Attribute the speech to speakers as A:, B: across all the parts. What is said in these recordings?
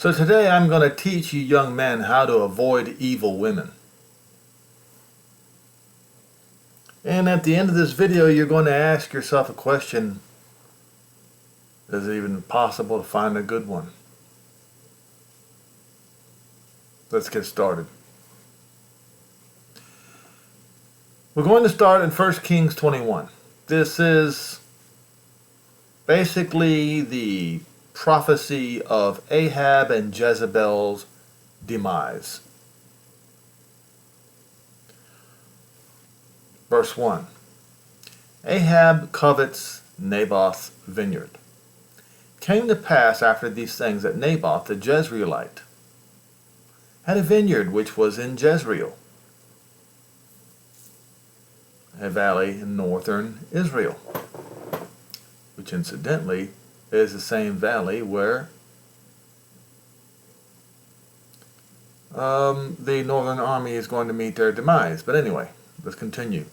A: So today I'm going to teach you young men how to avoid evil women. And at the end of this video, you're going to ask yourself a question: is it even possible to find a good one? Let's get started. We're going to start in 1 Kings 21. This is basically the prophecy of Ahab and Jezebel's demise. Verse 1. Ahab covets Naboth's vineyard. Came to pass after these things that Naboth the Jezreelite had a vineyard which was in Jezreel, a valley in northern Israel, which incidentally is the same valley where the northern army is going to meet their demise. But anyway, let's continue.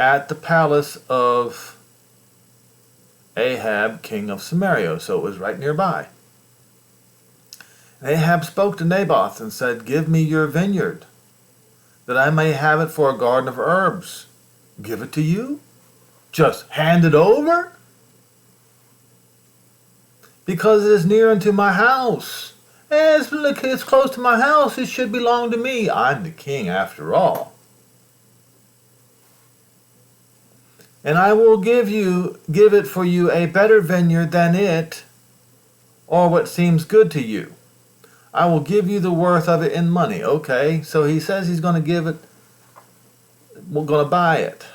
A: At the palace of Ahab, king of Samaria, so it was right nearby. Ahab spoke to Naboth and said, "Give me your vineyard, that I may have it for a garden of herbs." Give it to you? Just hand it over? Because it is near unto my house. It's close to my house. It should belong to me. I'm the king after all. And I will give it for you a better vineyard than it, or what seems good to you. I will give you the worth of it in money. Okay, so he says he's going to give it, we're going to buy it.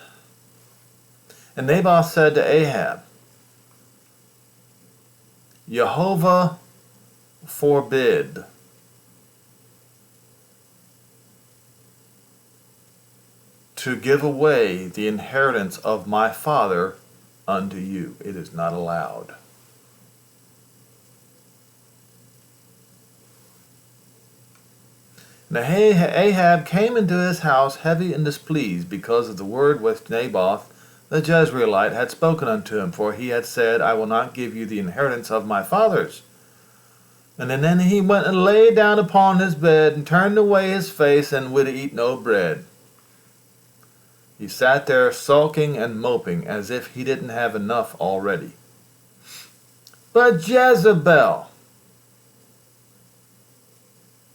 A: And Naboth said to Ahab, Jehovah forbid to give away the inheritance of my father unto you. It is not allowed. Now Ahab came into his house heavy and displeased because of the word which Naboth the Jezreelite had spoken unto him, for he had said, I will not give you the inheritance of my fathers. And then he went and lay down upon his bed and turned away his face and would eat no bread. He sat there sulking and moping as if he didn't have enough already. But Jezebel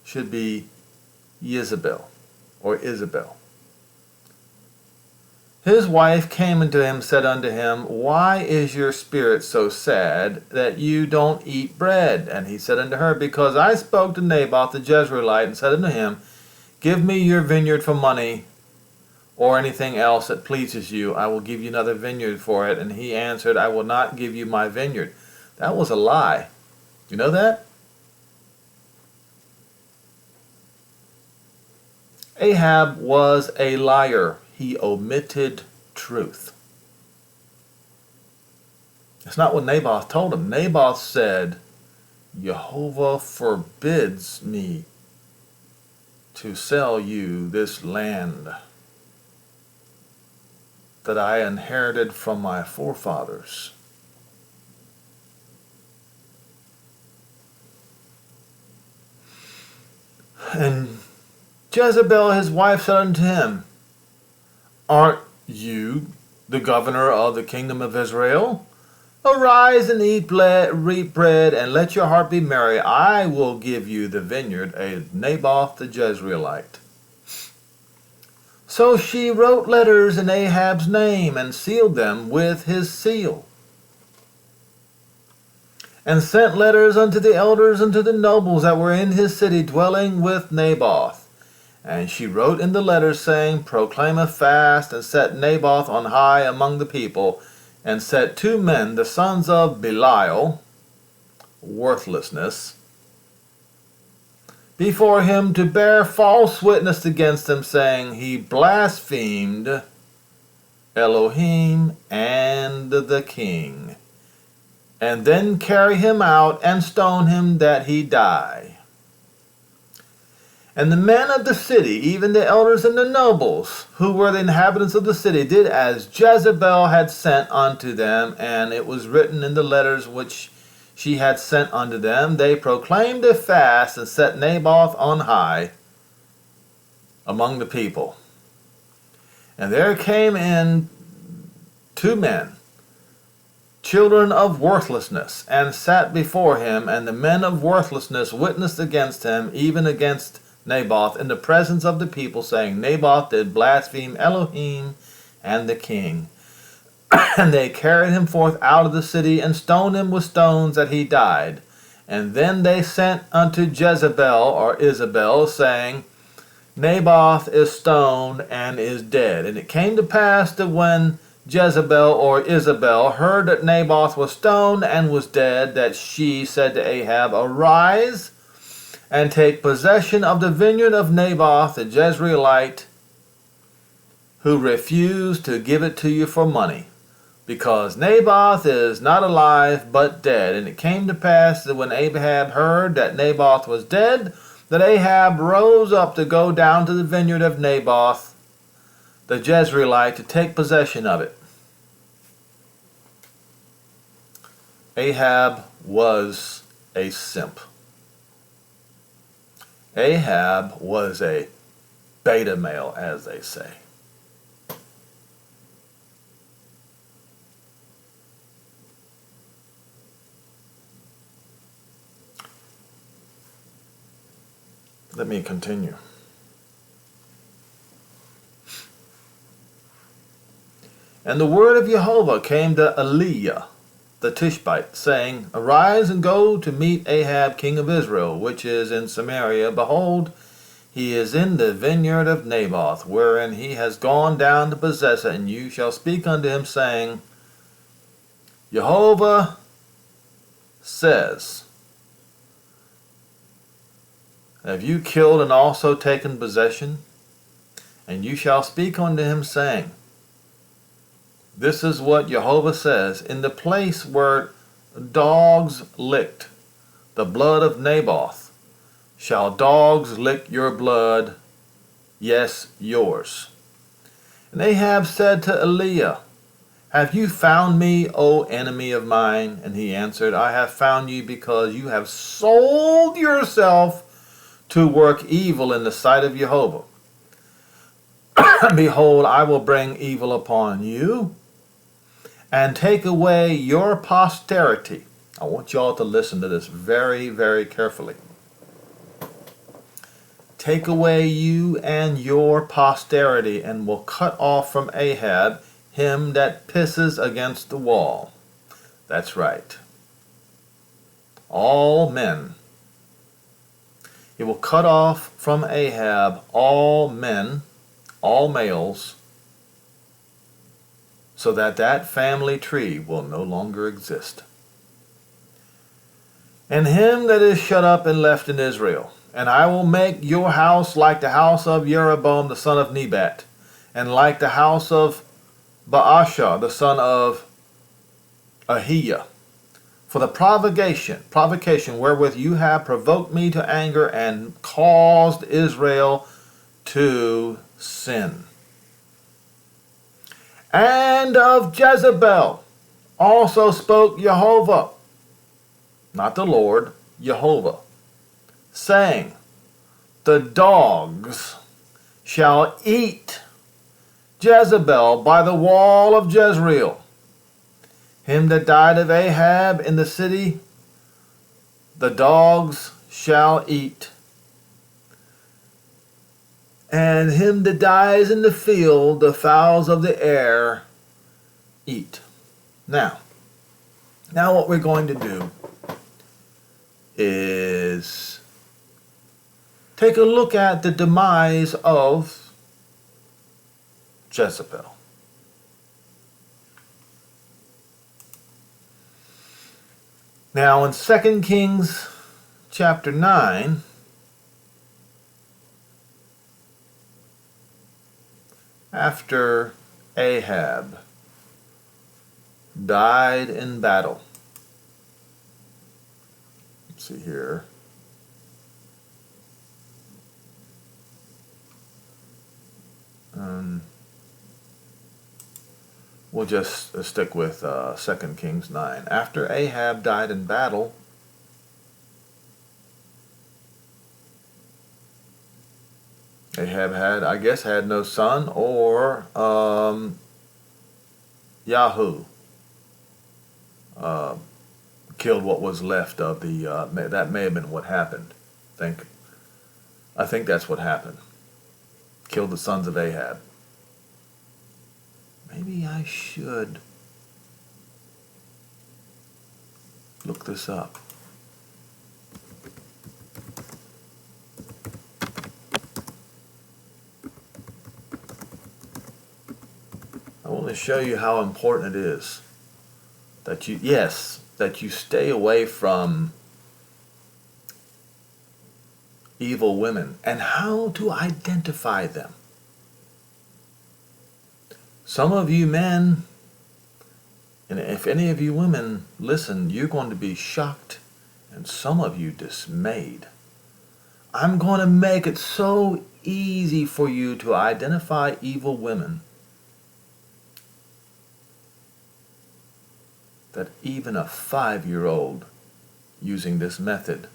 A: should be Jezebel or Isabel. His wife came unto him, said unto him, Why is your spirit so sad that you don't eat bread? And he said unto her, Because I spoke to Naboth the Jezreelite and said unto him, Give me your vineyard for money, or anything else that pleases you. I will give you another vineyard for it. And he answered, I will not give you my vineyard. That was a lie. You know that? Ahab was a liar. He omitted truth. It's not what Naboth told him. Naboth said, Jehovah forbids me to sell you this land that I inherited from my forefathers. And Jezebel, his wife, said unto him, Aren't you the governor of the kingdom of Israel? Arise and eat bread, and let your heart be merry. I will give you the vineyard of Naboth the Jezreelite. So she wrote letters in Ahab's name, and sealed them with his seal, and sent letters unto the elders and to the nobles that were in his city, dwelling with Naboth. And she wrote in the letters, saying, Proclaim a fast, and set Naboth on high among the people, and set 2 men, the sons of Belial, worthlessness, before him to bear false witness against him, saying, He blasphemed Elohim and the king, and then carry him out and stone him that he die. And the men of the city, even the elders and the nobles, who were the inhabitants of the city, did as Jezebel had sent unto them, and it was written in the letters which she had sent unto them, they proclaimed a fast and set Naboth on high among the people. And there came in 2 men, children of worthlessness, and sat before him, and the men of worthlessness witnessed against him, even against Naboth, in the presence of the people, saying, Naboth did blaspheme Elohim and the king. And they carried him forth out of the city, and stoned him with stones that he died. And then they sent unto Jezebel, or Isabel, saying, Naboth is stoned and is dead. And it came to pass that when Jezebel, or Isabel, heard that Naboth was stoned and was dead, that she said to Ahab, Arise, and take possession of the vineyard of Naboth the Jezreelite, who refused to give it to you for money, because Naboth is not alive but dead. And it came to pass that when Ahab heard that Naboth was dead, that Ahab rose up to go down to the vineyard of Naboth the Jezreelite to take possession of it. Ahab was a simp. Ahab was a beta male, as they say. Let me continue. And the word of Jehovah came to Eliah the Tishbite, saying, Arise and go to meet Ahab king of Israel, which is in Samaria. Behold, he is in the vineyard of Naboth, wherein he has gone down to possess it. And you shall speak unto him, saying, Jehovah says, Have you killed and also taken possession? And you shall speak unto him, saying, This is what Jehovah says, In the place where dogs licked the blood of Naboth, shall dogs lick your blood, yes, yours. And Ahab said to Eliah, Have you found me, O enemy of mine? And he answered, I have found you because you have sold yourself to work evil in the sight of Jehovah. Behold, I will bring evil upon you and take away your posterity. I want you all to listen to this very, very carefully. Take away you and your posterity, and will cut off from Ahab him that pisses against the wall. That's right. All men. He will cut off from Ahab all men, all males, so that that family tree will no longer exist. And him that is shut up and left in Israel. And I will make your house like the house of Jeroboam the son of Nebat, and like the house of Baasha the son of Ahiah, for the provocation wherewith you have provoked me to anger and caused Israel to sin. And of Jezebel also spoke Jehovah, not the Lord, Jehovah, saying, The dogs shall eat Jezebel by the wall of Jezreel. Him that died of Ahab in the city, the dogs shall eat. And him that dies in the field, the fowls of the air eat. Now what we're going to do is take a look at the demise of Jezebel. Now in 2 Kings chapter 9, after Ahab died in battle, let's see here, We'll just stick with 2 Kings 9. After Ahab died in battle, Ahab had no son, or Yahoo killed what was left of the, that may have been what happened. I think that's what happened. Killed the sons of Ahab. Maybe I should look this up. I want to show you how important it is that you stay away from evil women and how to identify them. Some of you men, and if any of you women listen, you're going to be shocked, and some of you dismayed. I'm going to make it so easy for you to identify evil women that even a 5-year-old using this method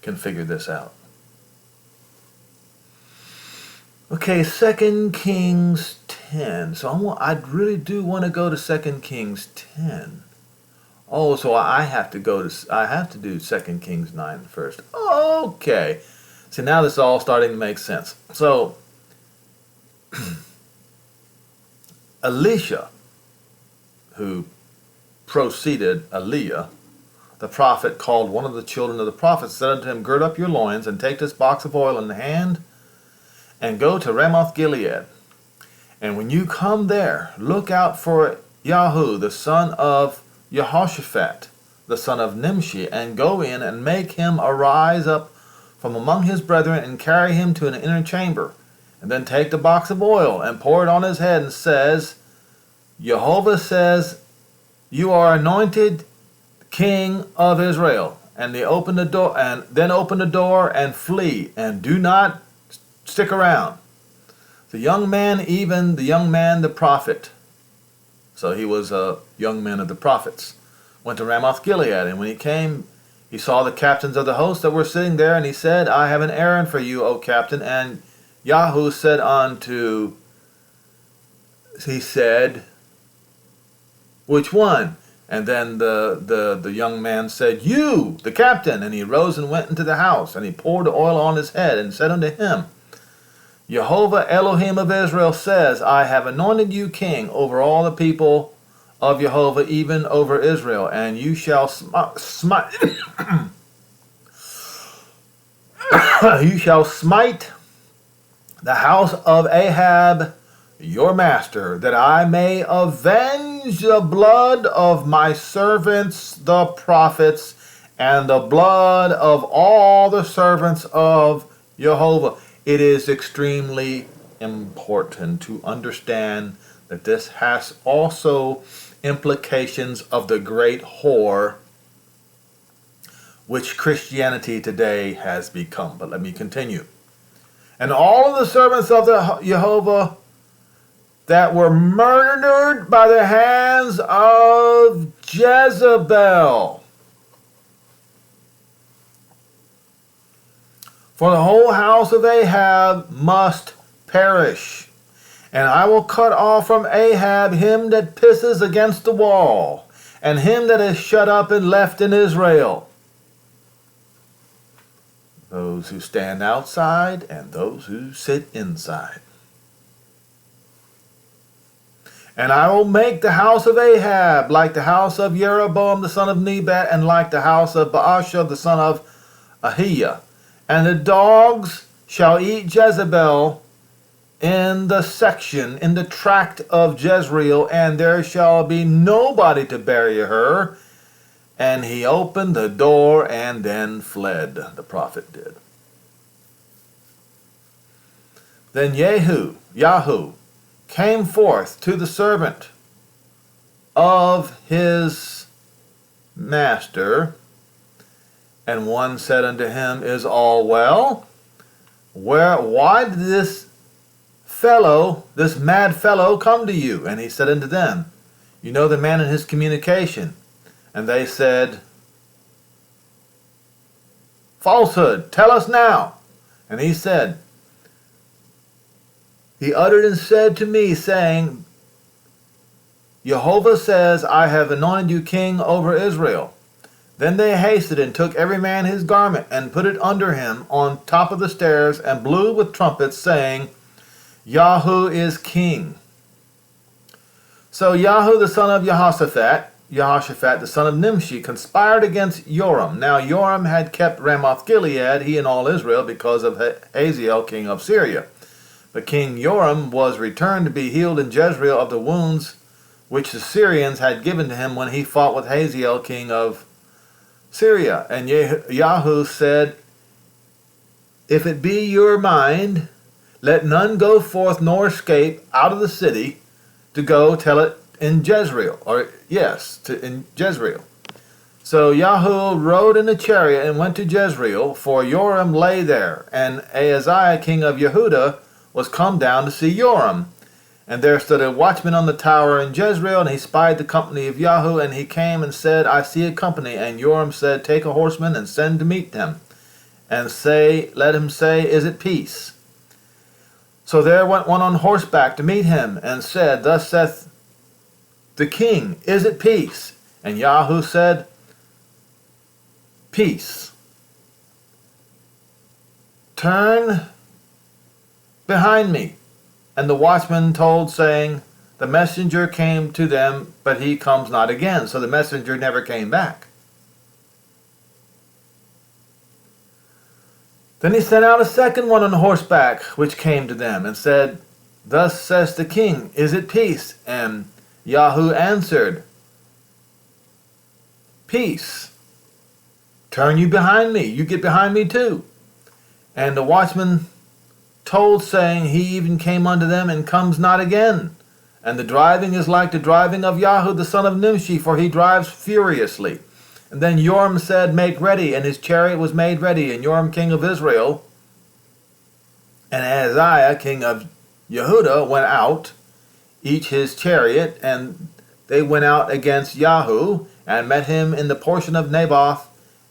A: can figure this out. Okay, 2 Kings 10. So I really do want to go to 2 Kings 10. Oh, so I have to do 2 Kings 9 first. Okay. See, now this is all starting to make sense. So, Elisha, who preceded Eliah, the prophet, called one of the children of the prophets, said unto him, Gird up your loins, and take this box of oil in the hand, and go to Ramoth Gilead. And when you come there, look out for Yahoo, the son of Jehoshaphat, the son of Nimshi, and go in and make him arise up from among his brethren, and carry him to an inner chamber. And then take the box of oil, and pour it on his head, and says, Jehovah says, you are anointed king of Israel. And they open the door, and then open the door and flee, and do not stick around. The young man, the prophet, so he was a young man of the prophets, went to Ramoth Gilead, and when he came, he saw the captains of the host that were sitting there, and he said, I have an errand for you, O captain. And Yahoo said which one? And then the young man said, You, the captain. And he rose and went into the house, and he poured the oil on his head, and said unto him, Jehovah Elohim of Israel says, I have anointed you king over all the people of Jehovah, even over Israel, and you shall smite you shall smite the house of Ahab your master, that I may avenge the blood of my servants the prophets, and the blood of all the servants of Jehovah. It is extremely important to understand that this has also implications of the great whore which Christianity today has become. But let me continue. And all of the servants of the Jehovah that were murdered by the hands of Jezebel. For the whole house of Ahab must perish. And I will cut off from Ahab him that pisses against the wall, and him that is shut up and left in Israel. Those who stand outside and those who sit inside. And I will make the house of Ahab like the house of Jeroboam the son of Nebat, and like the house of Baasha the son of Ahiah. And the dogs shall eat Jezebel in the tract of Jezreel, and there shall be nobody to bury her. And he opened the door and then fled, the prophet did. Then Yahoo came forth to the servant of his master, and one said unto him, Is all well? Why did this this mad fellow come to you? And he said unto them, You know the man and his communication. And they said, Falsehood, tell us now. And he said, He uttered and said to me, saying, Jehovah says, I have anointed you king over Israel. Then they hasted and took every man his garment and put it under him on top of the stairs and blew with trumpets, saying, Yahoo is king. So Yahoo the son of Jehoshaphat the son of Nimshi, conspired against Joram. Now Joram had kept Ramoth-Gilead, he and all Israel, because of Hazael king of Syria. But King Joram was returned to be healed in Jezreel of the wounds which the Syrians had given to him when he fought with Hazael king of Syria. And Yahoo said, If it be your mind, let none go forth nor escape out of the city to go tell it in Jezreel. In Jezreel. So Yahoo rode in a chariot and went to Jezreel, for Joram lay there, and Ahaziah king of Yehudah was come down to see Joram. And there stood a watchman on the tower in Jezreel, and he spied the company of Yahoo, and he came and said, I see a company. And Joram said, Take a horseman and send to meet them, and let him say, Is it peace? So there went one on horseback to meet him, and said, Thus saith the king, Is it peace? And Yahoo said, Peace. Turn behind me. And the watchman told, saying, The messenger came to them, but he comes not again. So the messenger never came back. Then he sent out a second one on horseback, which came to them, and said, Thus says the king, Is it peace? And Yahoo answered, Peace. Turn you behind me. You get behind me too. And the watchman told, saying, He even came unto them, and comes not again. And the driving is like the driving of Yahoo the son of Nimshi, for he drives furiously. And then Joram said, Make ready, and his chariot was made ready. And Joram king of Israel and Ahaziah king of Yehudah went out, each his chariot, and they went out against Yahoo, and met him in the portion of Naboth,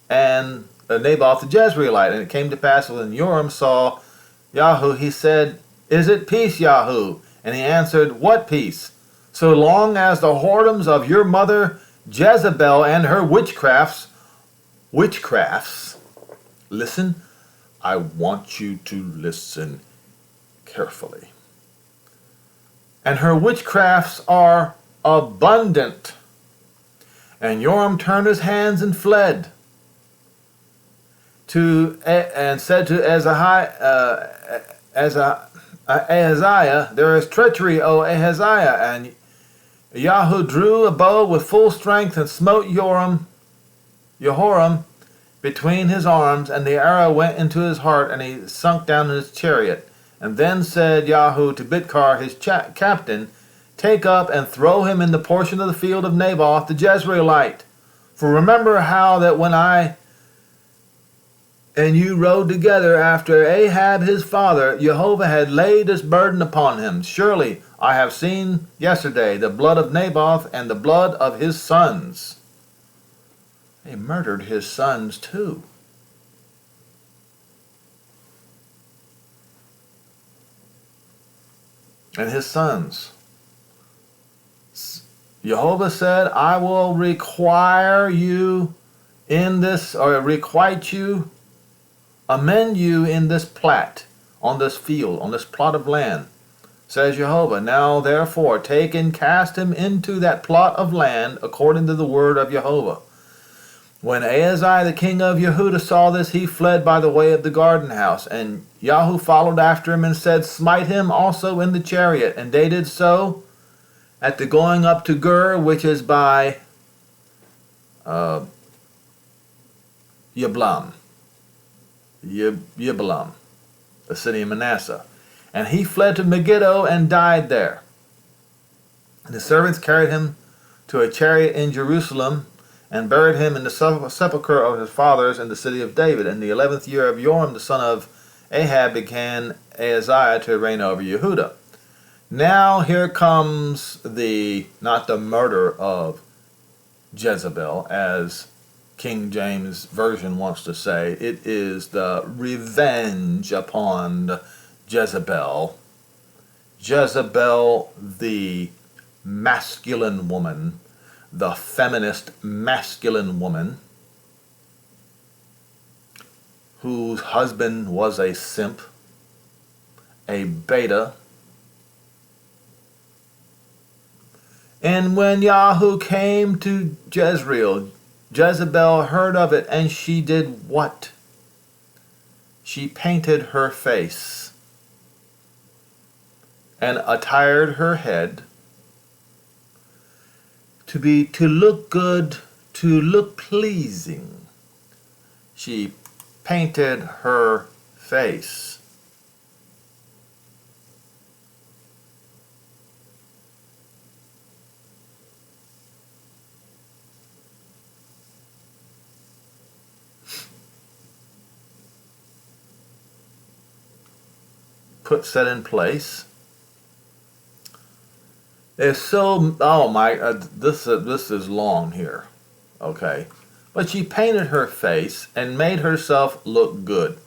A: and Naboth the Jezreelite. And it came to pass, when Joram saw Yahoo, he said, Is it peace, Yahoo? And he answered, What peace? So long as the whoredoms of your mother Jezebel and her witchcrafts, listen, I want you to listen carefully. And her witchcrafts are abundant. And Joram turned his hands and fled. And said to Ahaziah, There is treachery, O Ahaziah. And Yahoo drew a bow with full strength and smote Jehoram between his arms, and the arrow went into his heart, and he sunk down in his chariot. And then said Yahoo to Bidkar his captain, Take up and throw him in the portion of the field of Naboth the Jezreelite. For remember how that when I and you rode together after Ahab his father, Jehovah had laid this burden upon him. Surely I have seen yesterday the blood of Naboth and the blood of his sons. They murdered his sons too. And his sons. Jehovah said, I will require you in this, or requite you, amend you in this plat, on this field, on this plot of land, says Jehovah. Now therefore take and cast him into that plot of land, according to the word of Jehovah. When Ahaziah the king of Yehudah saw this, he fled by the way of the garden house. And Yahoo followed after him and said, Smite him also in the chariot. And they did so at the going up to Gur, which is by Yiblam, the city of Manasseh. And he fled to Megiddo and died there. And the servants carried him to a chariot in Jerusalem, and buried him in the sepulchre of his fathers in the city of David. In the 11th year of Joram the son of Ahab began Ahaziah to reign over Yehudah. Now here comes not the murder of Jezebel, as King James Version wants to say. It is the revenge upon Jezebel. Jezebel, the masculine woman, the feminist masculine woman, whose husband was a simp, a beta. And when Yahoo came to Jezreel, Jezebel heard of it, and she did what? She painted her face and attired her head to look good, to look pleasing. She painted her face. Puts that in place. It's so, oh my, this is long here, okay? But she painted her face and made herself look good.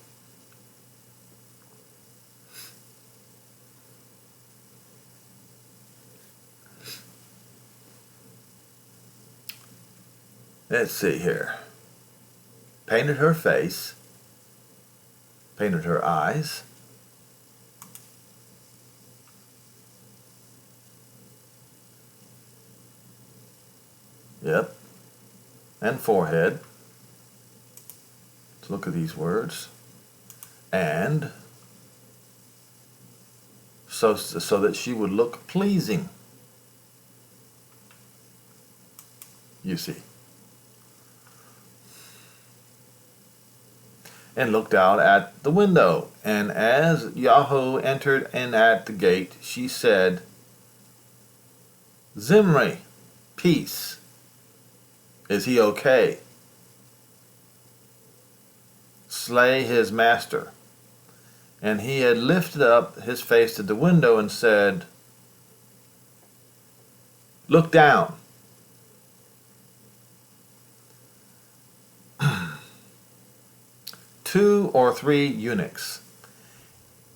A: Let's see here. Painted her face, painted her eyes, yep, and forehead. Let's look at these words. And so that she would look pleasing. You see. And looked out at the window. And as Yahoo entered in at the gate, she said, Zimri, peace. Is he okay? Slay his master. And he had lifted up his face to the window and said, Look down. Two or three eunuchs.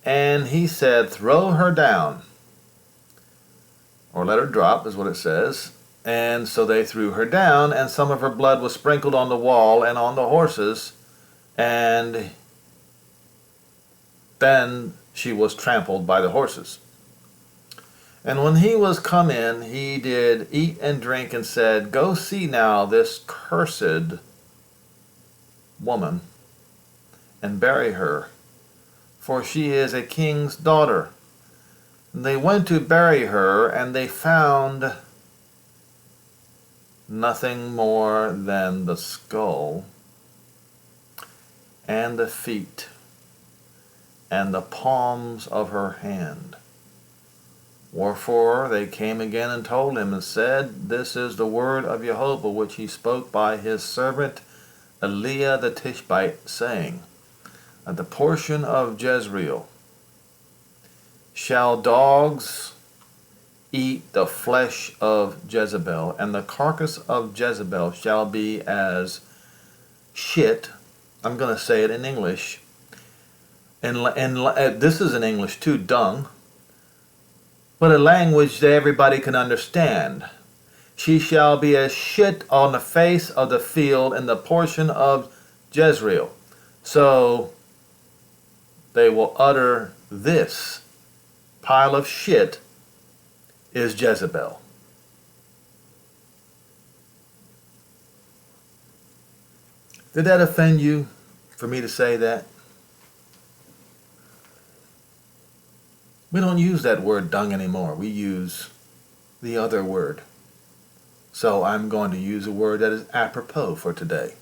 A: And he said, Throw her down. Or let her drop is what it says. And so they threw her down, and some of her blood was sprinkled on the wall and on the horses, and then she was trampled by the horses. And when he was come in, he did eat and drink, and said, Go see now this cursed woman, and bury her, for she is a king's daughter. And they went to bury her, and they found nothing more than the skull and the feet and the palms of her hand. Wherefore they came again and told him and said, This is the word of Jehovah which he spoke by his servant Eliah the Tishbite, saying, At the portion of Jezreel shall dogs eat the flesh of Jezebel, and the carcass of Jezebel shall be as shit. I'm going to say it in English. And this is in English too, dung. But a language that everybody can understand. She shall be as shit on the face of the field in the portion of Jezreel. So they will utter this pile of shit is Jezebel. Did that offend you for me to say that? We don't use that word dung anymore. We use the other word. So I'm going to use a word that is apropos for today.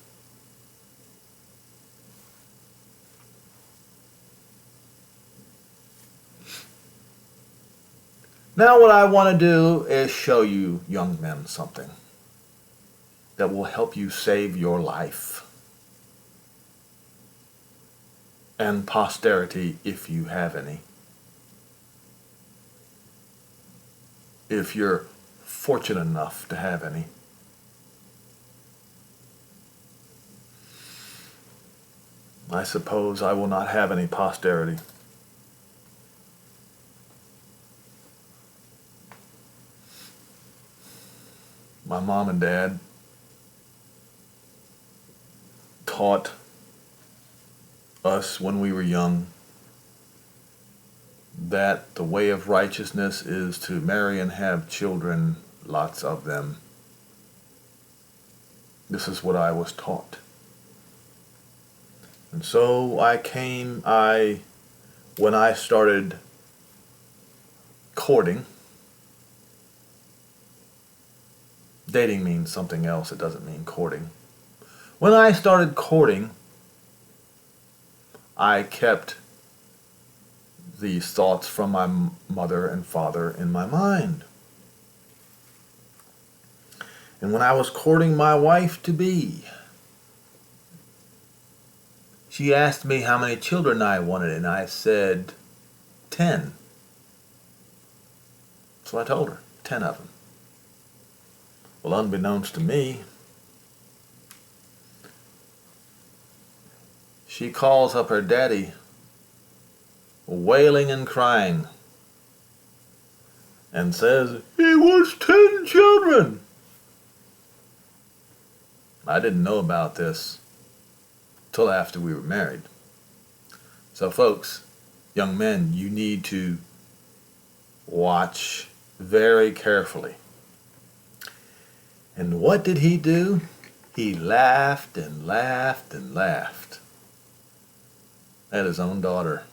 A: Now what I want to do is show you young men something that will help you save your life and posterity if you have any. if you're fortunate enough to have any. I suppose I will not have any posterity. My mom and dad taught us when we were young that the way of righteousness is to marry and have children, lots of them. This is what I was taught. And so when I started courting, dating means something else, it doesn't mean courting. When I started courting, I kept these thoughts from my mother and father in my mind. And when I was courting my wife-to-be, she asked me how many children I wanted, and I said 10. So I told her, 10 of them. Well, unbeknownst to me, she calls up her daddy, wailing and crying, and says, he wants 10 children. I didn't know about this till after we were married. So folks, young men, you need to watch very carefully. And what did he do? He laughed and laughed and laughed at his own daughter.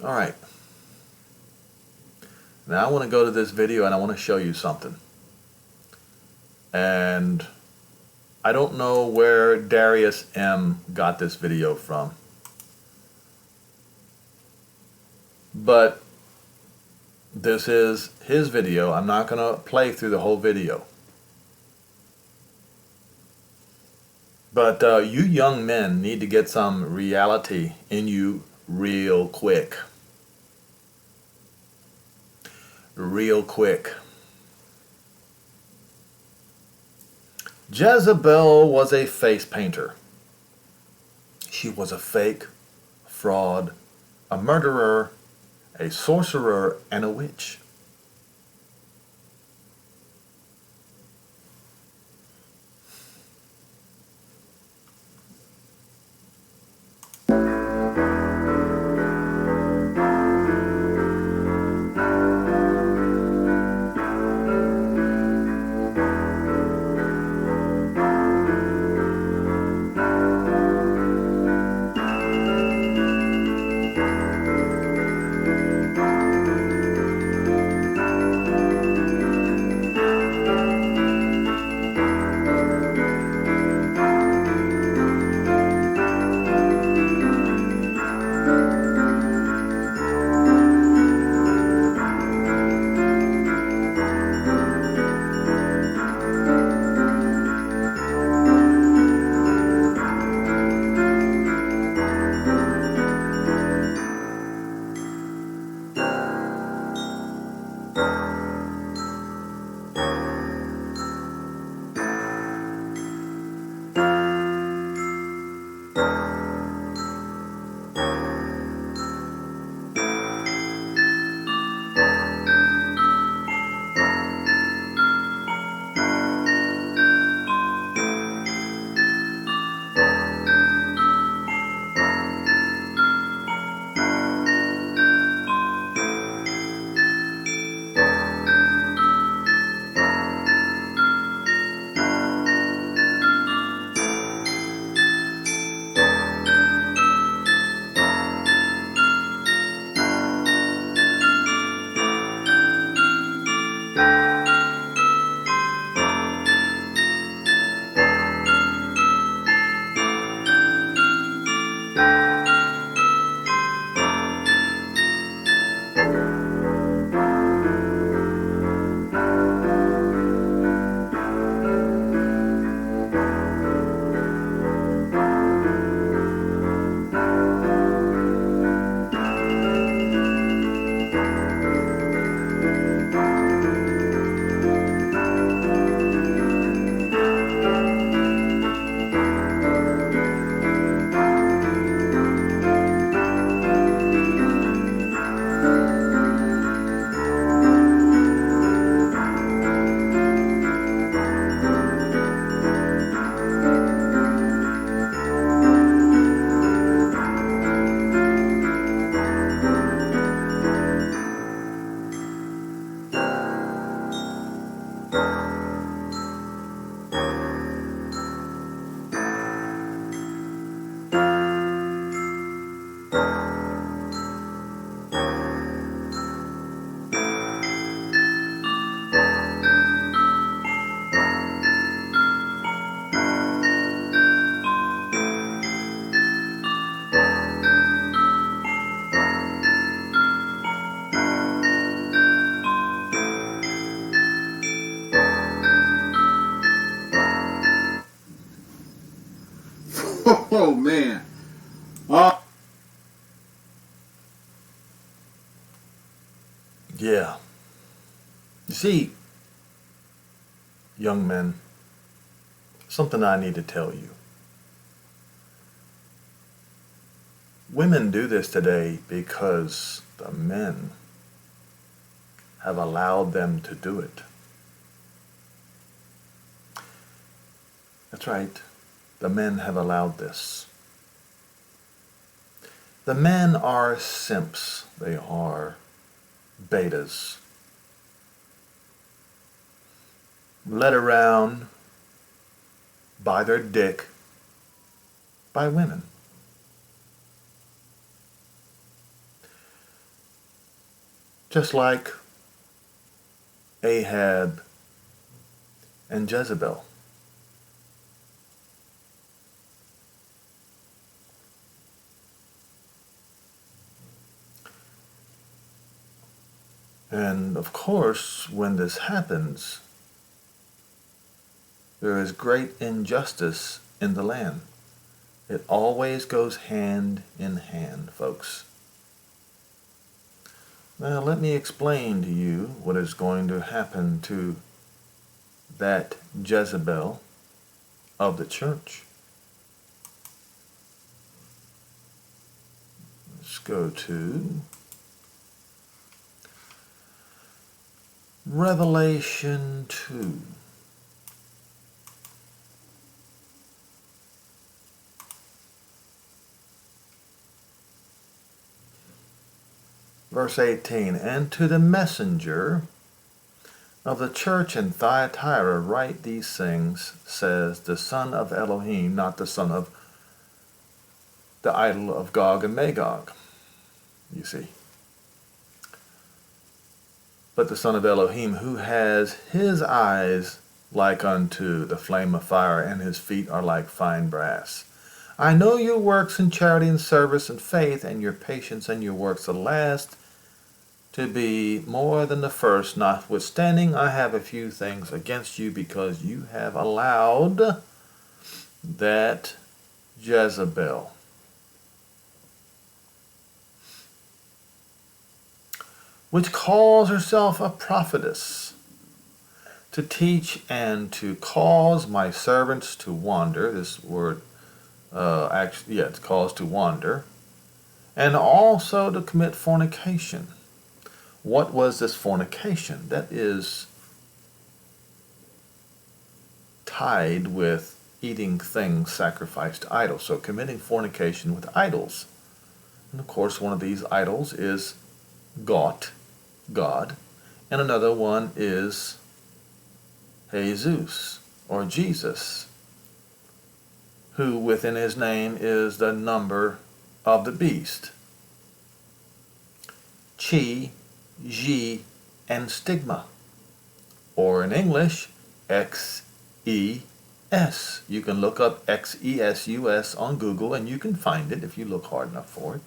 A: All right. Now I want to go to this video and I want to show you something. And I don't know where Darius M. got this video from. But this is his video. I'm not going to play through the whole video. But you young men need to get some reality in you real quick. Real quick. Jezebel was a face painter. She was a fake, fraud, a murderer, a sorcerer, and a witch.
B: man. Uh,
A: Yeah. You see, young men, something I need to tell you. Women do this today because the men have allowed them to do it. That's right. The men have allowed this. The men are simps. They are betas. Led around by their dick by women. Just like Ahab and Jezebel. And of course, when this happens, there is great injustice in the land. It always goes hand in hand, folks. Now, let me explain to you what is going to happen to that Jezebel of the church. Let's go to Revelation 2. Verse 18, and to the messenger of the church in Thyatira write these things, says the son of Elohim, not the son of the idol of Gog and Magog, you see. But the son of Elohim, who has his eyes like unto the flame of fire, and his feet are like fine brass. I know your works in charity and service and faith, and your patience and your works the last to be more than the first. Notwithstanding, I have a few things against you, because you have allowed that Jezebel, which calls herself a prophetess, to teach and to cause my servants to wander. This word, it's cause to wander, and also to commit fornication. What was this fornication? That is tied with eating things sacrificed to idols. So committing fornication with idols. And of course, one of these idols is God, and another one is Jesus, or Jesus, who within his name is the number of the beast. Chi, G, and stigma, or in English, XES. You can look up XESUS on Google and you can find it if you look hard enough for it.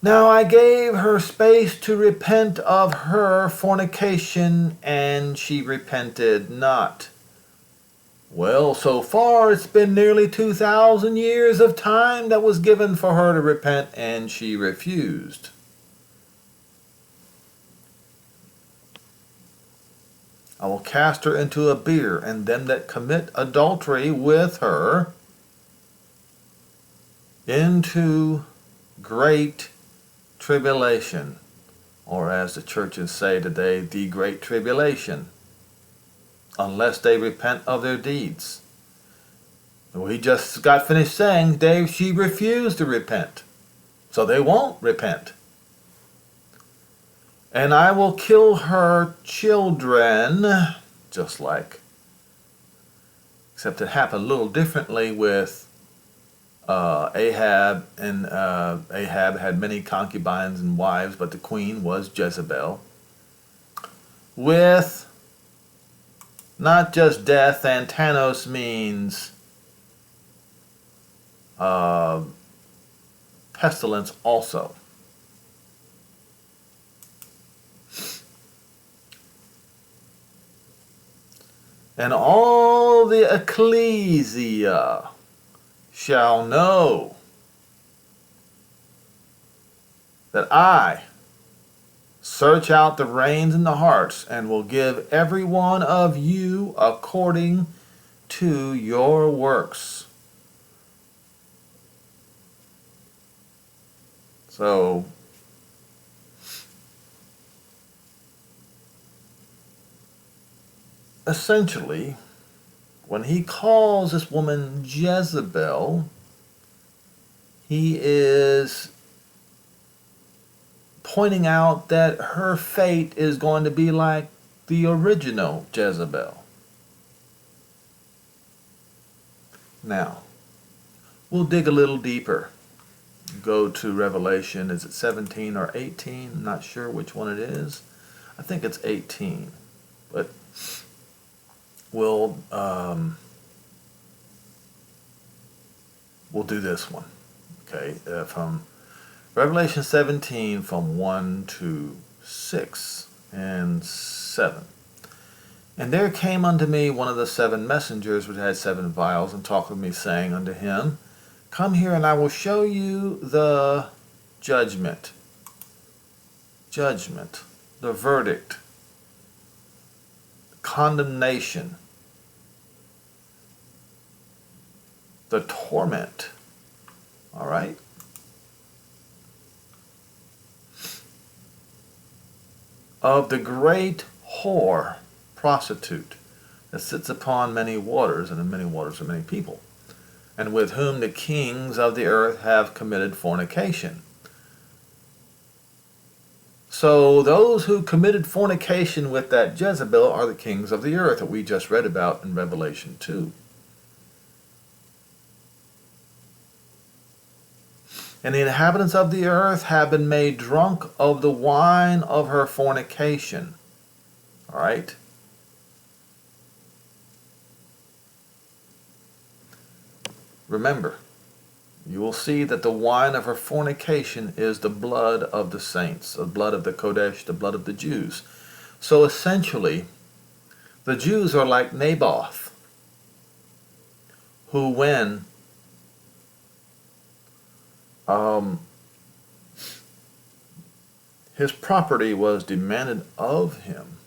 A: Now I gave her space to repent of her fornication, and she repented not. Well, so far it's been nearly 2,000 years of time that was given for her to repent, and she refused. I will cast her into a bier, and them that commit adultery with her into great tribulation, or as the churches say today, the great tribulation, unless they repent of their deeds. We just got finished saying, Dave, she refused to repent, so they won't repent. And I will kill her children, just like, except it happened a little differently with Ahab, and Ahab had many concubines and wives, but the queen was Jezebel, with not just death. Antanos means pestilence also. And all the ecclesia shall know that I search out the reins and the hearts, and will give every one of you according to your works. So, essentially, when he calls this woman Jezebel, he is pointing out that her fate is going to be like the original Jezebel. Now, we'll dig a little deeper. Go to Revelation, is it 17 or 18? I'm not sure which one it is. I think it's 18. But we'll do this one. Okay, from Revelation 17 from 1 to 6 and 7. And there came unto me one of the 7 messengers which had 7 vials, and talked with me, saying unto him, Come here, and I will show you the judgment, the verdict, condemnation, the torment. All right? Of the great whore, prostitute, that sits upon many waters, and in many waters are many people, and with whom the kings of the earth have committed fornication. So those who committed fornication with that Jezebel are the kings of the earth that we just read about in Revelation 2. And the inhabitants of the earth have been made drunk of the wine of her fornication. All right? Remember, you will see that the wine of her fornication is the blood of the saints, the blood of the Kodesh, the blood of the Jews. So essentially, the Jews are like Naboth, who when his property was demanded of him,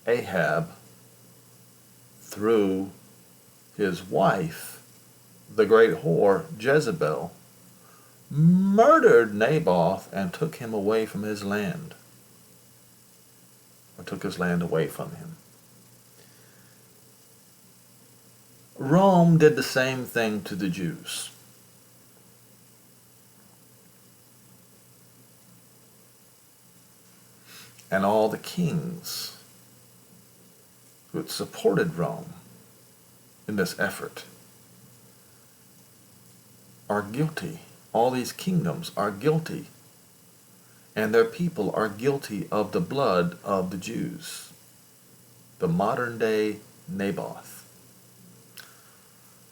A: Ahab, through his wife, the great whore Jezebel, murdered Naboth and took him away from his land, or took his land away from him. Rome did the same thing to the Jews. And all the kings who had supported Rome in this effort are guilty. All these kingdoms are guilty. And their people are guilty of the blood of the Jews. The modern day Naboth.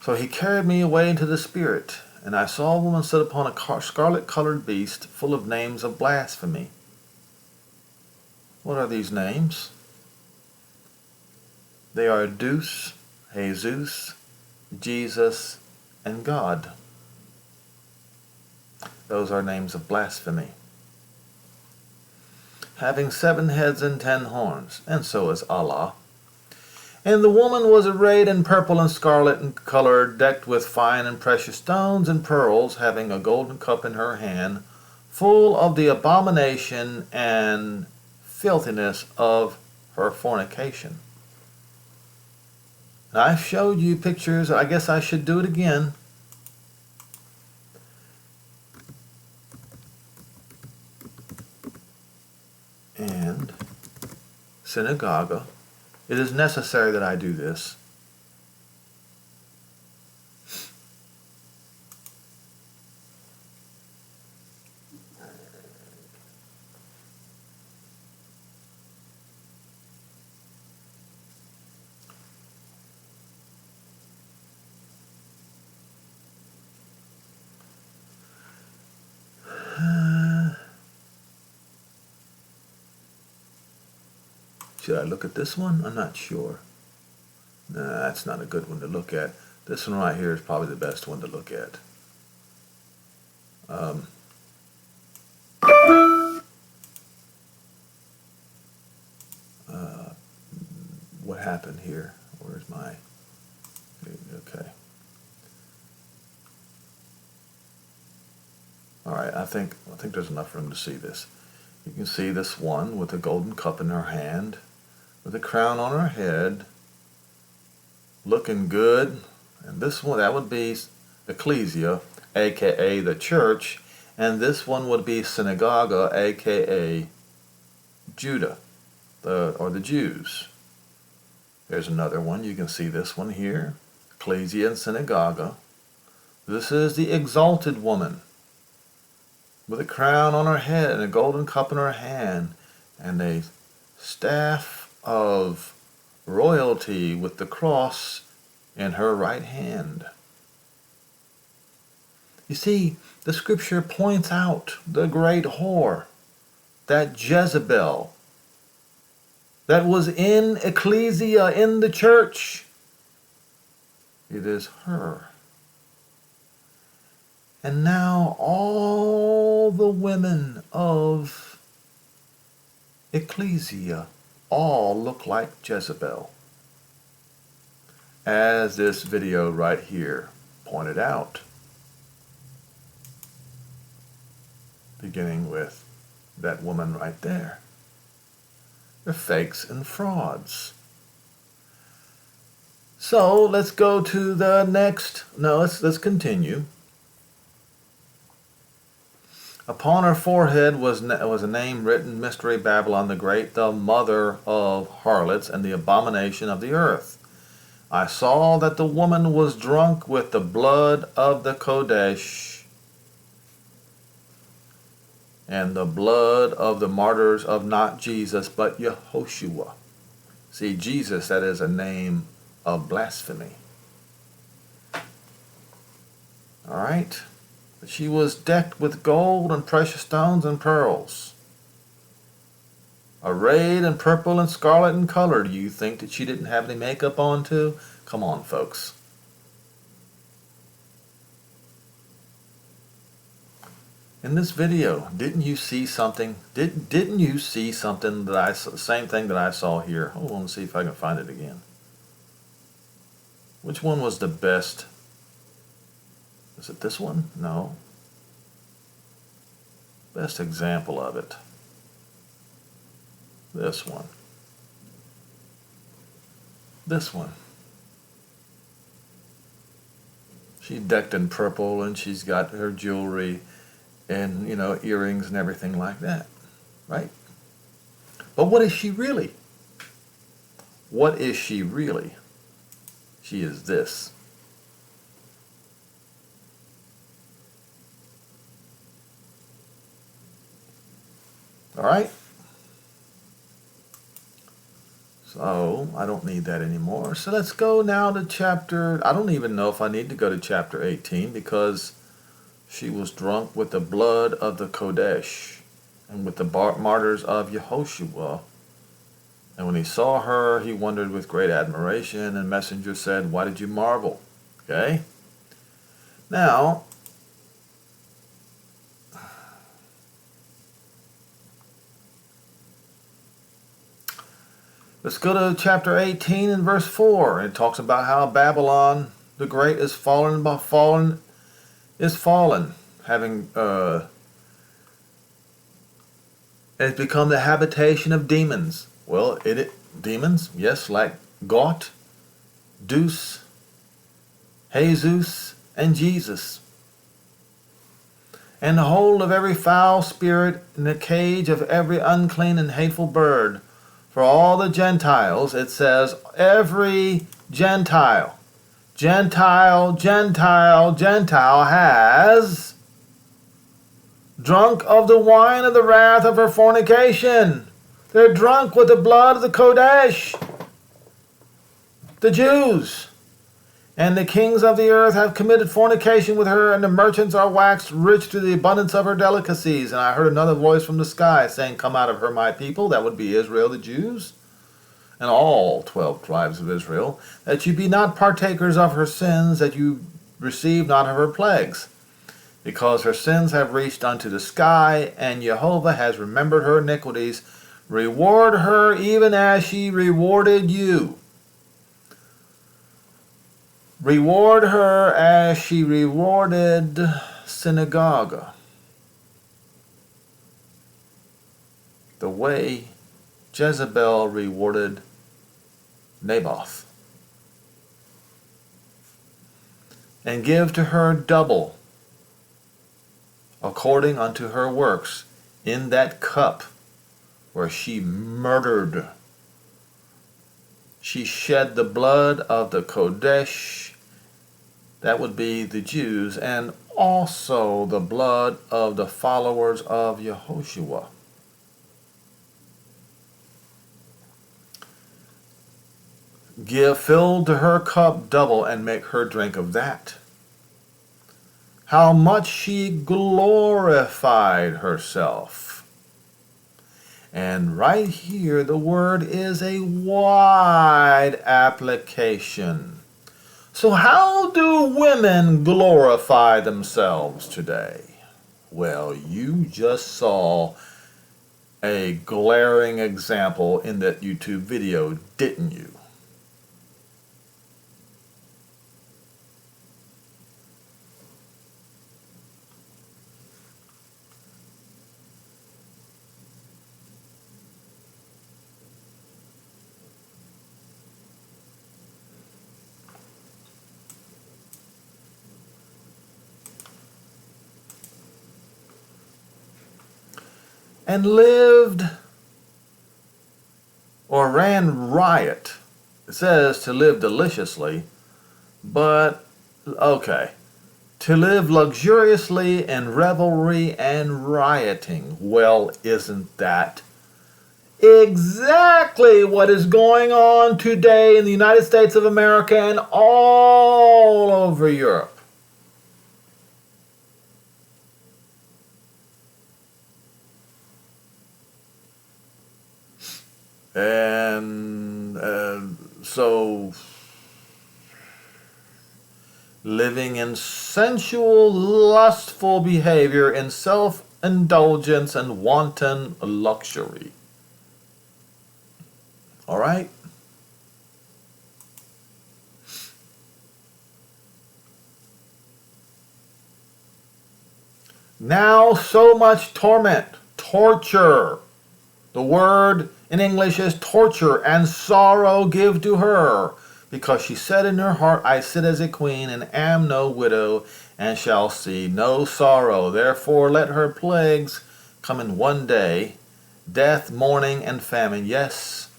A: So he carried me away into the spirit, and I saw a woman sit upon a scarlet-colored beast, full of names of blasphemy. What are these names? They are Deus, Jesus, Jesus, and God. Those are names of blasphemy. Having 7 heads and 10 horns, and so is Allah. And the woman was arrayed in purple and scarlet and color, decked with fine and precious stones and pearls, having a golden cup in her hand, full of the abomination and filthiness of her fornication. And I showed you pictures. I guess I should do it again. And synagogue. It is necessary that I do this. Should I look at this one? I'm not sure. Nah, that's not a good one to look at. This one right here is probably the best one to look at. What happened here? Where's my... Okay. All right, I think there's enough room to see this. You can see this one with a golden cup in her hand, with a crown on her head, looking good. And this one, that would be Ecclesia, aka the church, and this one would be Synagogue, aka Judah, or the Jews. There's another one. You can see this one here, Ecclesia and Synagogue. This is the exalted woman, with a crown on her head and a golden cup in her hand, and a staff of royalty with the cross in her right hand. You see, the scripture points out the great whore, that Jezebel, that was in Ecclesia, in the church. It is her. And now all the women of Ecclesia all look like Jezebel, as this video right here pointed out, beginning with that woman right there. They're fakes and frauds. So let's go to the next. No, let's continue. Upon her forehead was a name written, Mystery Babylon the Great, the mother of harlots and the abomination of the earth. I saw that the woman was drunk with the blood of the Kodesh and the blood of the martyrs of not Jesus, but Yehoshua. See, Jesus, that is a name of blasphemy. All right? But she was decked with gold and precious stones and pearls, arrayed in purple and scarlet in color. Do you think that she didn't have any makeup on too? Come on, folks. In this video, didn't you see something? Didn't you see something that I saw, same thing that I saw here? Hold on, see if I can find it again. Which one was the best? Is it this one? No. Best example of it. This one. This one. She's decked in purple and she's got her jewelry and, you know, earrings and everything like that, right? But what is she really? What is she really? She is this. All right? So, I don't need that anymore. So let's go now to chapter, I don't even know if I need to go to chapter 18 because she was drunk with the blood of the Kodesh and with the martyrs of Yehoshua. And when he saw her, he wondered with great admiration, and messenger said, "Why did you marvel?" Okay? Now, let's go to chapter 18 and verse 4. It talks about how Babylon the Great is fallen, having has become the habitation of demons. Well, demons, yes, like Goth, Deus, Jesus, and Jesus. And the hold of every foul spirit, in the cage of every unclean and hateful bird. For all the Gentiles, it says, every Gentile has drunk of the wine of the wrath of her fornication. They're drunk with the blood of the Kodesh, the Jews. And the kings of the earth have committed fornication with her, and the merchants are waxed rich through the abundance of her delicacies. And I heard another voice from the sky saying, "Come out of her, my people." That would be Israel, the Jews. and all 12 tribes of Israel, that you be not partakers of her sins, that you receive not of her plagues. Because her sins have reached unto the sky, and Jehovah has remembered her iniquities. Reward her even as she rewarded you. Reward her as she rewarded synagogue. The way Jezebel rewarded Naboth. And give to her double, according unto her works, in that cup where she murdered. She shed the blood of the Kodesh, that would be the Jews, and also the blood of the followers of Yehoshua. Give fill to her cup double, and make her drink of that. How much she glorified herself. And right here, the word is a wide application. So how do women glorify themselves today? Well, you just saw a glaring example in that YouTube video, didn't you? And lived or ran riot. It says to live deliciously, but okay. To live luxuriously in revelry and rioting. Well, isn't that exactly what is going on today in the United States of America and all over Europe? And so living in sensual, lustful behavior, in self-indulgence and wanton luxury. All right? Now so much torment, torture. The word in English is torture, and sorrow give to her, because she said in her heart, I sit as a queen, and am no widow, and shall see no sorrow. Therefore let her plagues come in one day, death, mourning, and famine. Yes,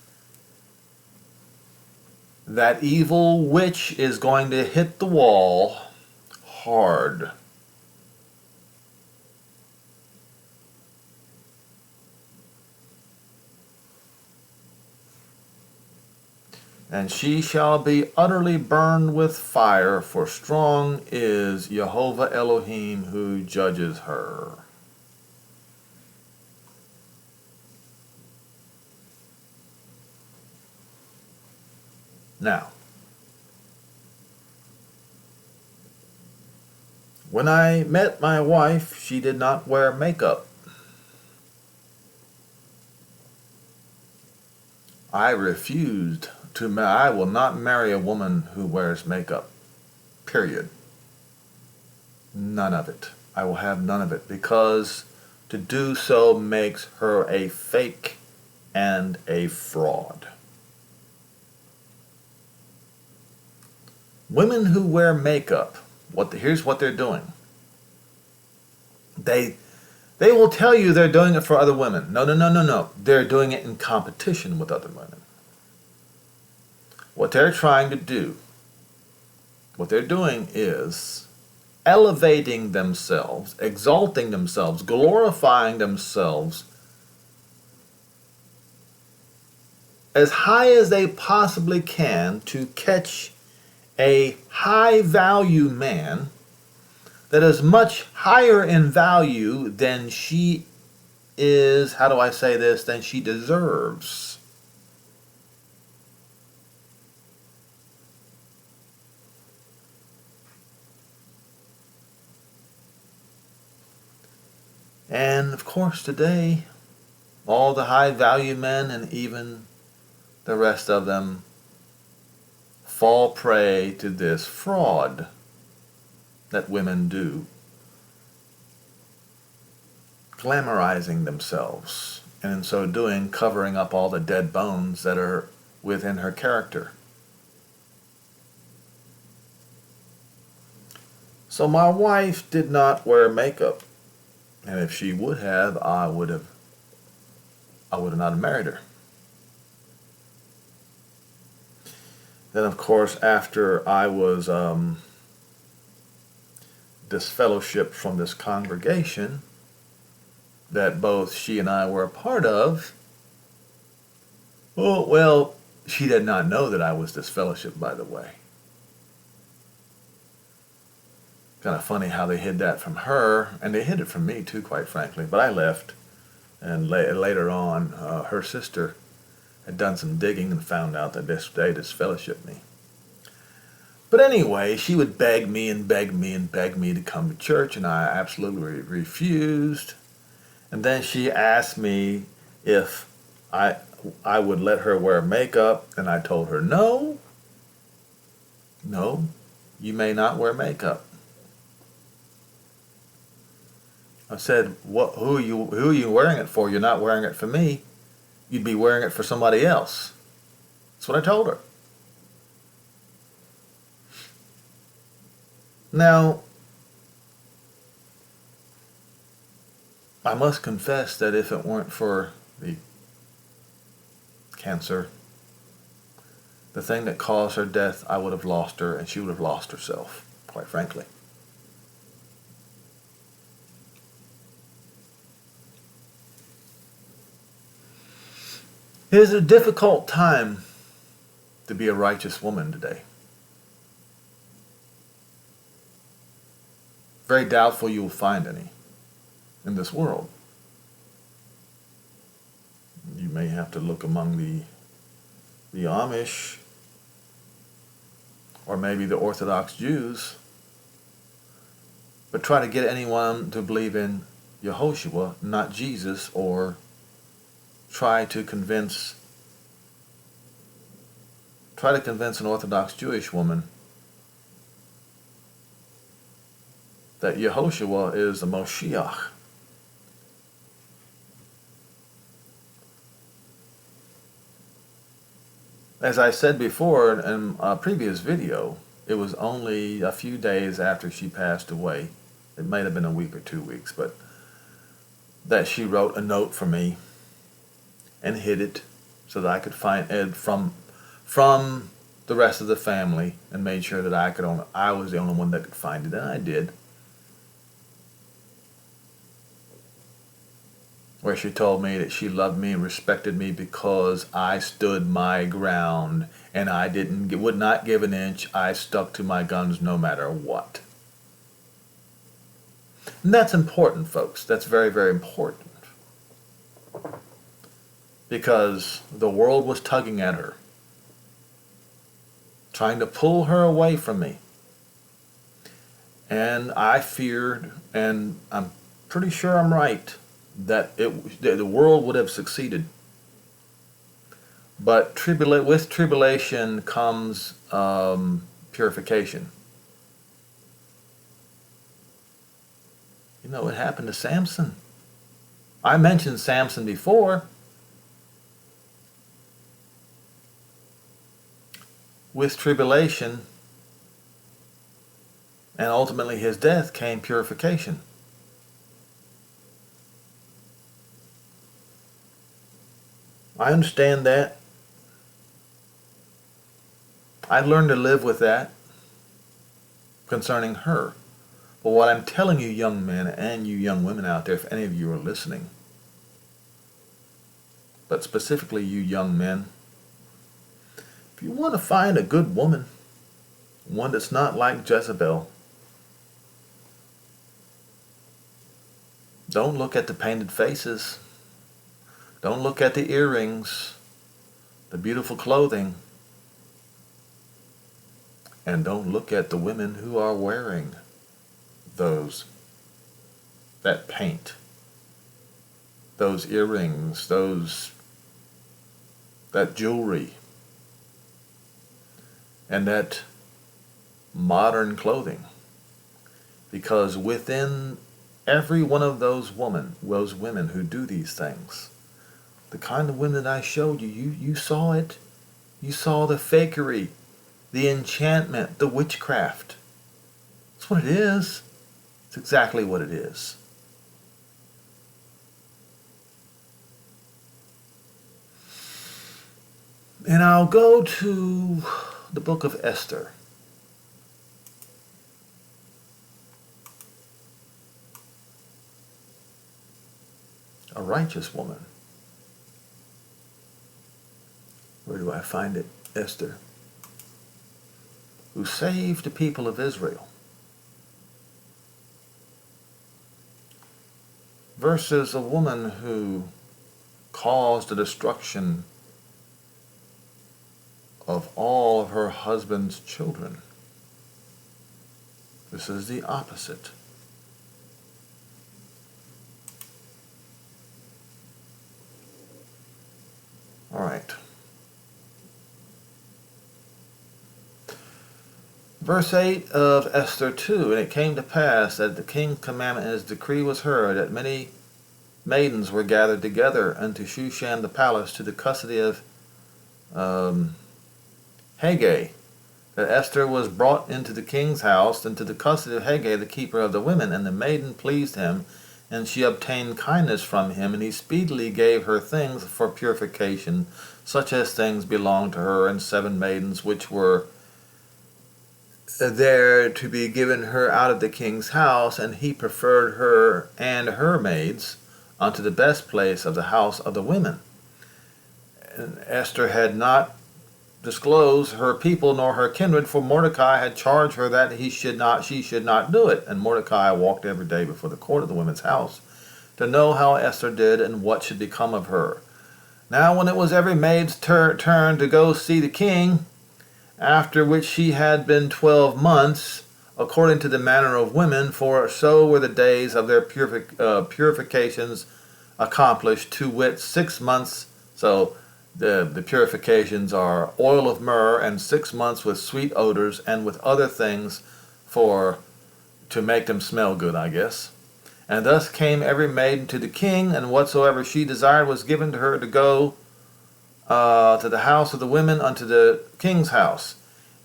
A: that evil witch is going to hit the wall hard. And she shall be utterly burned with fire, for strong is Jehovah Elohim who judges her. Now, when I met my wife, she did not wear makeup. I refused to I will not marry a woman who wears makeup. Period. None of it. I will have none of it, because to do so makes her a fake and a fraud. Women who wear makeup, here's what they're doing. They will tell you they're doing it for other women. No. They're doing it in competition with other women. What they're trying to do, what they're doing is elevating themselves, exalting themselves, glorifying themselves as high as they possibly can to catch a high-value man that is much higher in value than she is, how do I say this, than she deserves. And of course today, all the high value men and even the rest of them fall prey to this fraud that women do, glamorizing themselves, and in so doing covering up all the dead bones that are within her character. So my wife did not wear makeup, and if she would have, I would not have married her. Then, of course, after I was disfellowshipped from this congregation that both she and I were a part of, well, she did not know that I was disfellowshipped, by the way. Kind of funny how they hid that from her, and they hid it from me too, quite frankly. But I left, and later on, her sister had done some digging and found out that they disfellowshipped me. But anyway, she would beg me and beg me and beg me to come to church, and I absolutely refused. And then she asked me if I would let her wear makeup, and I told her, no, you may not wear makeup. I said, who are you wearing it for? You're not wearing it for me. You'd be wearing it for somebody else. That's what I told her. Now, I must confess that if it weren't for the cancer, the thing that caused her death, I would have lost her, and she would have lost herself, quite frankly. It is a difficult time to be a righteous woman today. Very doubtful you will find any in this world. You may have to look among the Amish, or maybe the Orthodox Jews, but try to get anyone to believe in Yehoshua, not Jesus, or try to convince an Orthodox Jewish woman that Yehoshua is the Moshiach. As I said before in a previous video, it was only a few days after she passed away, it might have been a week or 2 weeks, but that she wrote a note for me and hid it so that I could find it from the rest of the family, and made sure that I was the only one that could find it, and I did. Where she told me that she loved me and respected me because I stood my ground and I would not give an inch. I stuck to my guns no matter what. And that's important, folks. That's very, very important. Because the world was tugging at her, trying to pull her away from me. And I feared, and I'm pretty sure I'm right, that the world would have succeeded. But with tribulation comes purification. You know what happened to Samson? I mentioned Samson before. With tribulation and ultimately his death came purification. I understand that. I learned to live with that concerning her. But what I'm telling you, young men and you young women out there, if any of you are listening, but specifically you young men, if you want to find a good woman, one that's not like Jezebel, don't look at the painted faces. Don't look at the earrings, the beautiful clothing, and don't look at the women who are wearing that paint. those earrings, that jewelry, and that modern clothing. Because within every one of those women who do these things, the kind of women that I showed you, you saw it. You saw the fakery, the enchantment, the witchcraft. That's what it is. It's exactly what it is. And I'll go to the book of Esther. A righteous woman. Where do I find it? Esther. Who saved the people of Israel. Versus a woman who caused the destruction of all of her husband's children. This is the opposite. All right. Verse 8 of Esther 2, and it came to pass that the king's commandment and his decree was heard, that many maidens were gathered together unto Shushan the palace to the custody of Haggai, that Esther was brought into the king's house, and to the custody of Haggai the keeper of the women, and the maiden pleased him, and she obtained kindness from him, and he speedily gave her things for purification, such as things belonged to her, and 7 maidens which were there to be given her out of the king's house, and he preferred her and her maids unto the best place of the house of the women. And Esther had not disclosed her people nor her kindred, for Mordecai had charged her that she should not do it. And Mordecai walked every day before the court of the women's house to know how Esther did and what should become of her. Now when it was every maid's turn to go see the king, after which she had been 12 months, according to the manner of women, for so were the days of their purifications accomplished, to wit 6 months. So the purifications are oil of myrrh, and 6 months with sweet odors, and with other things to make them smell good, I guess. And thus came every maiden to the king, and whatsoever she desired was given to her to go to the house of the women unto the king's house.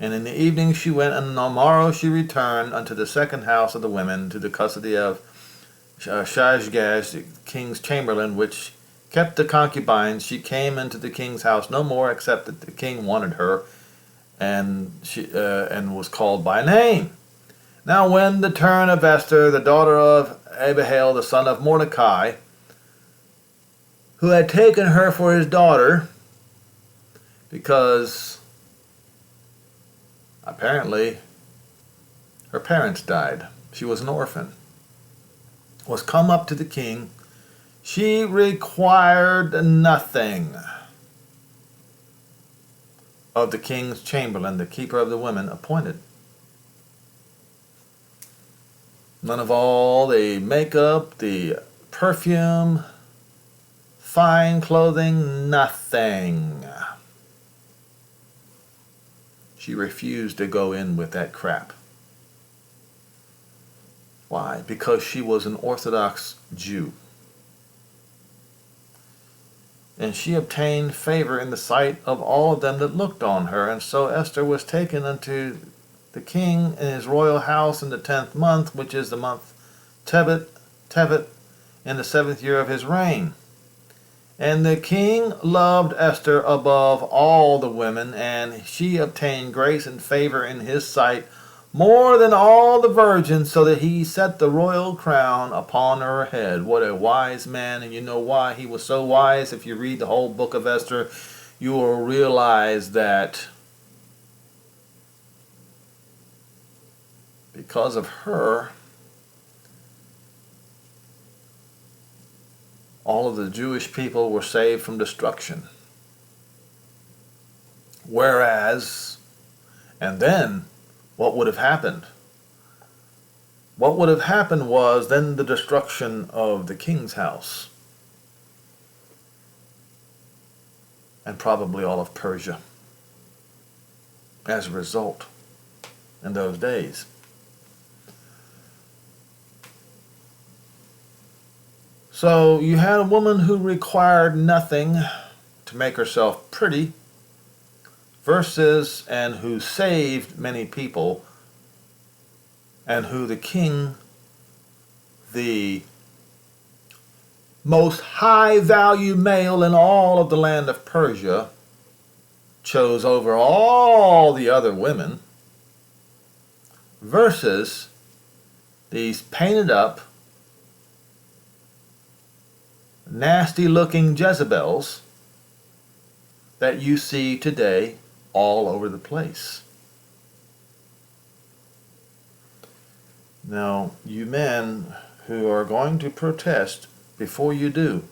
A: And in the evening she went, and on the morrow she returned unto the second house of the women, to the custody of Shashgaz, the king's chamberlain, which kept the concubines. She came into the king's house no more, except that the king wanted her, and she was called by name. Now when the turn of Esther, the daughter of Abihail, the son of Mordecai, who had taken her for his daughter, because apparently her parents died, she was an orphan, was come up to the king, she required nothing of the king's chamberlain, the keeper of the women, appointed. None of all the makeup, the perfume, fine clothing, nothing. She refused to go in with that crap. Why? Because she was an Orthodox Jew. And she obtained favor in the sight of all of them that looked on her. And so Esther was taken unto the king in his royal house in the 10th month, which is the month Tebet, in the 7th year of his reign. And the king loved Esther above all the women, and she obtained grace and favor in his sight more than all the virgins, so that he set the royal crown upon her head. What a wise man, and you know why he was so wise. If you read the whole book of Esther, you will realize that because of her, all of the Jewish people were saved from destruction. Whereas, and then, what would have happened? What would have happened was then the destruction of the king's house. and probably all of Persia as a result in those days. So you had a woman who required nothing to make herself pretty versus and who saved many people, and who the king, the most high value male in all of the land of Persia, chose over all the other women, versus these painted up, nasty looking Jezebels that you see today all over the place. Now, you men who are going to protest, before you do,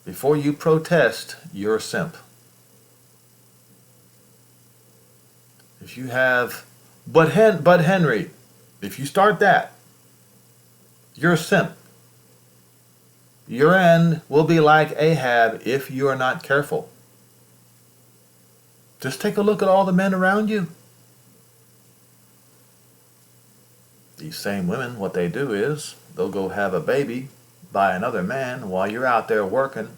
A: before you protest, you're a simp. If you have, but Henry, if you start that, you're a simp. Your end will be like Ahab if you are not careful. Just take a look at all the men around you. These same women, what they do is, they'll go have a baby by another man while you're out there working,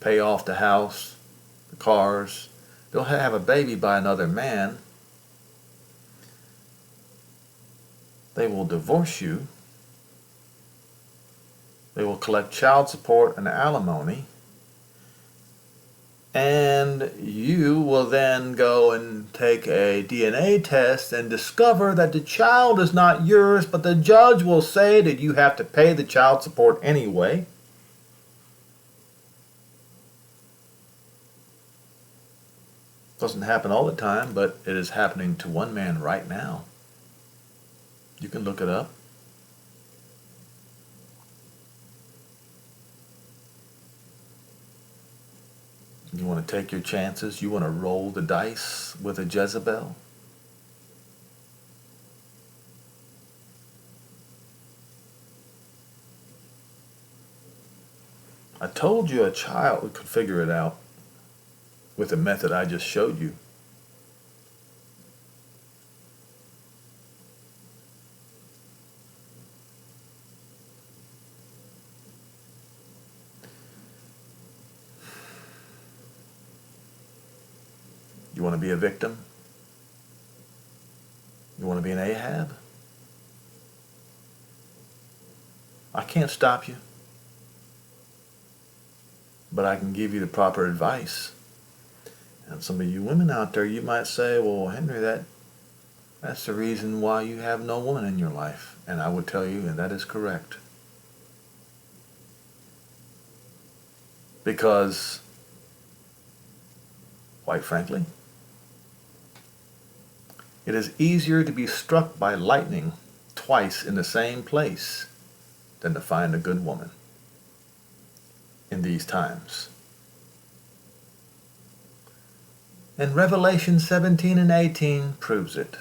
A: pay off the house, the cars. They'll have a baby by another man. They will divorce you. They will collect child support and alimony. And you will then go and take a DNA test and discover that the child is not yours, but the judge will say that you have to pay the child support anyway. Doesn't happen all the time, but it is happening to one man right now. You can look it up. You want to take your chances? You want to roll the dice with a Jezebel? I told you a child could figure it out with the method I just showed you. You want to be a victim? You want to be an Ahab? I can't stop you, but I can give you the proper advice. And some of you women out there, you might say, well, Henry, that's the reason why you have no woman in your life. And I would tell you, and that is correct. Because, quite frankly, it is easier to be struck by lightning twice in the same place than to find a good woman in these times. And Revelation 17 and 18 proves it.